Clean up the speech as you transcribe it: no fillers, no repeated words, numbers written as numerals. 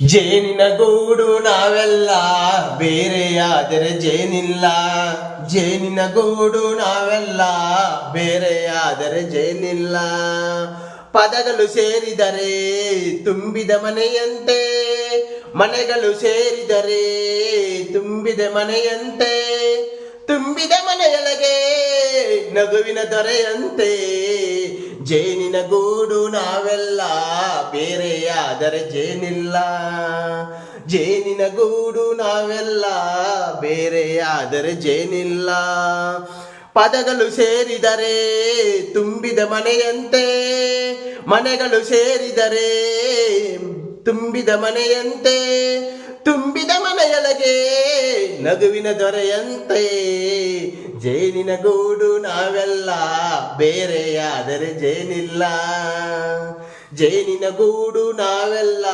ಜೇನಿನ ಗೂಡು ನಾವೆಲ್ಲ ಬೇರೆಯಾದರೆ ಜೇನಿಲ್ಲ. ಜೇನಿನ ಗೂಡು ನಾವೆಲ್ಲ ಬೇರೆಯಾದರೆ ಜೇನಿಲ್ಲ. ಪದಗಳು ಸೇರಿದರೆ ತುಂಬಿದ ಮನೆಯಂತೆ, ಮನೆಗಳು ಸೇರಿದರೆ ತುಂಬಿದ ಮನೆಯಂತೆ, ತುಂಬಿದ ಮನೆಯೊಳಗೆ ನಗುವಿನ ದೊರೆಯಂತೆ. ಜೇನಿನ ಗೂಡು ನಾವೆಲ್ಲ ಬೇರೆಯಾದರೆ ಜೇನಿಲ್ಲ. ಜೇನಿನ ಗೂಡು ನಾವೆಲ್ಲ ಬೇರೆಯಾದರೆ ಜೇನಿಲ್ಲ. ಪದಗಳು ಸೇರಿದರೆ ತುಂಬಿದ ಮನೆಯಂತೆ, ಮನೆಗಳು ಸೇರಿದರೆ ತುಂಬಿದ ಮನೆಯಂತೆ, ತುಂಬಿದ ಮನೆಯೊಳಗೆ ನಗುವಿನ ದೊರೆಯಂತೆ. ಜೇನಿನ ಗೂಡು ನಾವೆಲ್ಲ ಬೇರೆಯಾದರೆ ಜೇನಿಲ್ಲ. ಜೇನಿನ ಗೂಡು ನಾವೆಲ್ಲ